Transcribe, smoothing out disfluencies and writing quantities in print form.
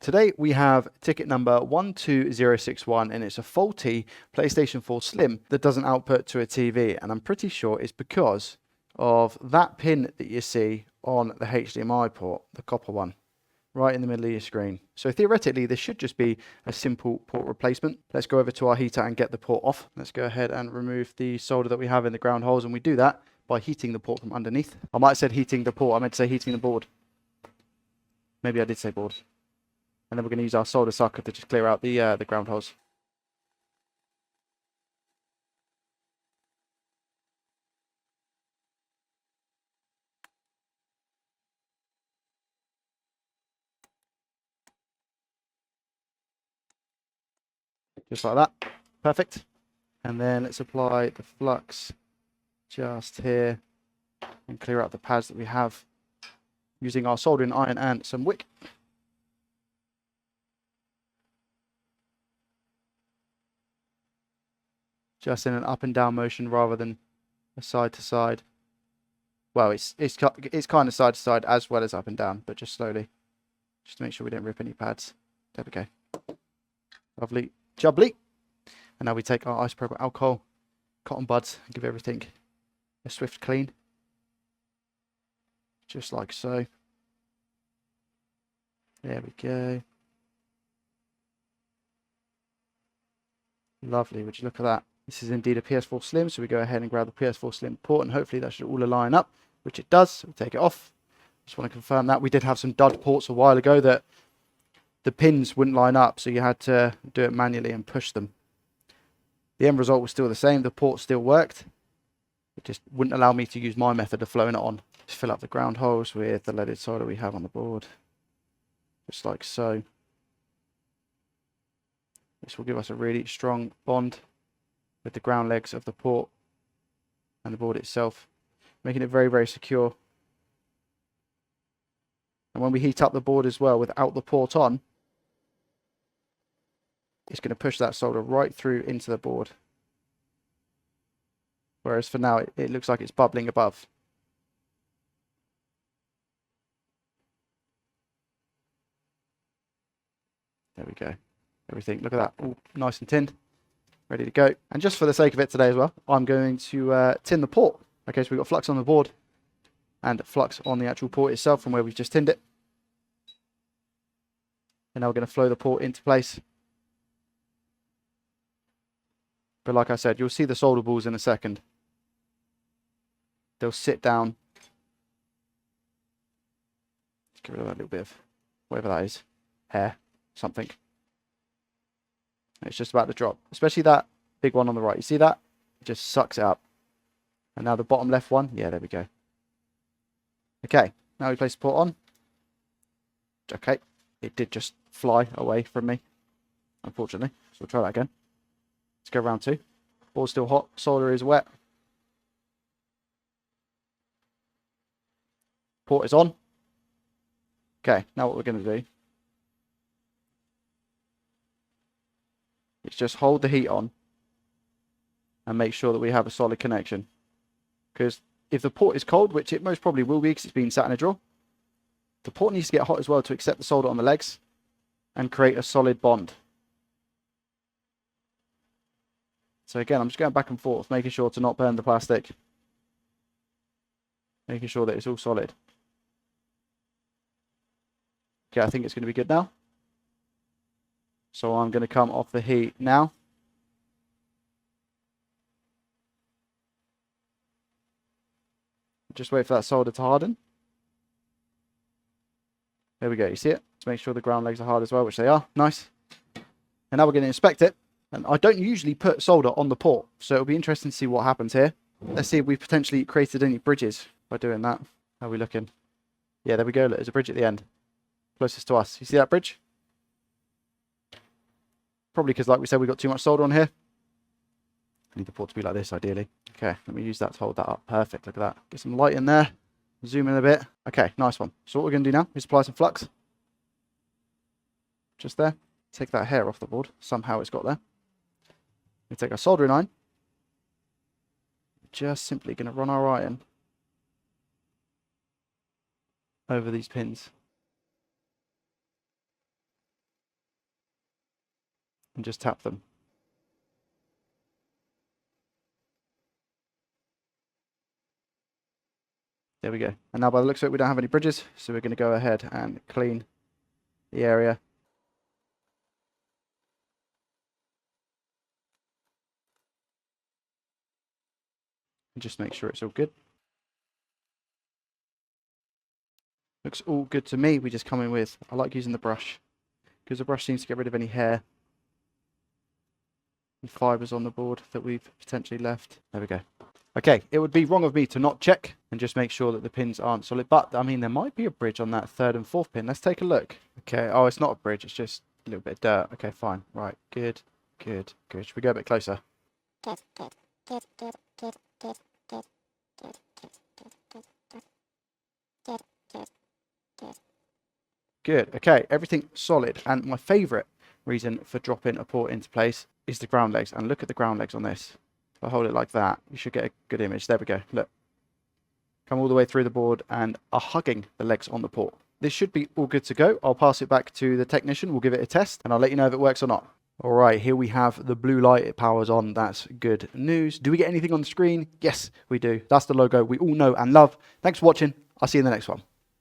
Today we have ticket number 12061 and it's a faulty PlayStation 4 Slim that doesn't output to a TV, and I'm pretty sure it's because of that pin that you see on the HDMI port, the copper one, right in the middle of your screen. So theoretically this should just be a simple port replacement. Let's go over to our heater and get the port off. Let's go ahead and remove the solder that we have in the ground holes, and we do that by heating the port from underneath. I might have said heating the port, I meant to say heating the board. Maybe I did say board. And then we're going to use our solder sucker to just clear out the ground holes. Just like that. Perfect. And then let's apply the flux just here and clear out the pads that we have using our soldering iron and some wick. Just in an up and down motion rather than a side to side. Well, it's kind of side to side as well as up and down, but just slowly, just to make sure we don't rip any pads. There we go. Lovely, jubbly. And now we take our isopropyl alcohol, cotton buds, and give everything a swift clean, just like so. There we go. Lovely. Would you look at that? This is indeed a PS4 Slim, so we go ahead and grab the PS4 Slim port, and hopefully that should all align up, which it does. So we take it off. Just want to confirm that. We did have some dud ports a while ago that the pins wouldn't line up, so you had to do it manually and push them. The end result was still the same. The port still worked. It just wouldn't allow me to use my method of flowing it on. Just fill up the ground holes with the leaded solder we have on the board. Just like so. This will give us a really strong bond with the ground legs of the port and the board itself, making it very, very secure. And when we heat up the board as well without the port on, it's going to push that solder right through into the board. Whereas for now, it looks like it's bubbling above. There we go. Everything, look at that, all nice and tinned, ready to go. And just for the sake of it today as well, I'm going to tin the port. Okay, so we've got flux on the board and flux on the actual port itself from where we've just tinned it. And now we're going to flow the port into place. But like I said, you'll see the solder balls in a second. They'll sit down. Let's get rid of that little bit of whatever that is, hair, something. It's just about to drop, especially that big one on the right. You see that? It just sucks it up. And now the bottom left one. Yeah, there we go. Okay, now we place the port on. Okay, it did just fly away from me, unfortunately. So we'll try that again. Let's go round two. Board's still hot. Solder is wet. Port is on. Okay, now what we're going to do is just hold the heat on and make sure that we have a solid connection. Because if the port is cold, which it most probably will be because it's been sat in a drawer, the port needs to get hot as well to accept the solder on the legs and create a solid bond. So again, I'm just going back and forth, making sure to not burn the plastic. Making sure that it's all solid. Okay, I think it's going to be good now. So I'm going to come off the heat now. Just wait for that solder to harden. There we go, you see it? Let's make sure the ground legs are hard as well, which they are. Nice. And now we're going to inspect it. And I don't usually put solder on the port, so it'll be interesting to see what happens here. Let's see if we've potentially created any bridges by doing that. How are we looking? Yeah, there we go. Look, there's a bridge at the end. Closest to us. You see that bridge? Probably because, like we said, we've got too much solder on here. I need the port to be like this, ideally. Okay, let me use that to hold that up. Perfect, look at that. Get some light in there. Zoom in a bit. Okay, nice one. So what we're going to do now is apply some flux. Just there. Take that hair off the board. Somehow it's got there. We take our soldering iron. Just simply going to run our iron over these pins. and just tap them. There we go. And now by the looks of it, we don't have any bridges, so we're going to go ahead and clean the area. And just make sure it's all good. Looks all good to me. We just come in with, I like using the brush, because the brush seems to get rid of any hair and fibres on the board that we've potentially left. There we go. Okay, it would be wrong of me to not check and just make sure that the pins aren't solid. But, I mean, there might be a bridge on that 3rd and 4th pin. Let's take a look. Okay, oh, it's not a bridge. It's just a little bit of dirt. Okay, fine. Right, good, good, good. Should we go a bit closer? Good. Okay, everything solid. And my favourite reason for dropping a port into place is the ground legs. And look at the ground legs on this. If I hold it like that, you should get a good image. There we go. Look. Come all the way through the board and are hugging the legs on the port. This should be all good to go. I'll pass it back to the technician. We'll give it a test and I'll let you know if it works or not. All right, here we have the blue light. It powers on. That's good news. Do we get anything on the screen? Yes, we do. That's the logo we all know and love. Thanks for watching. I'll see you in the next one.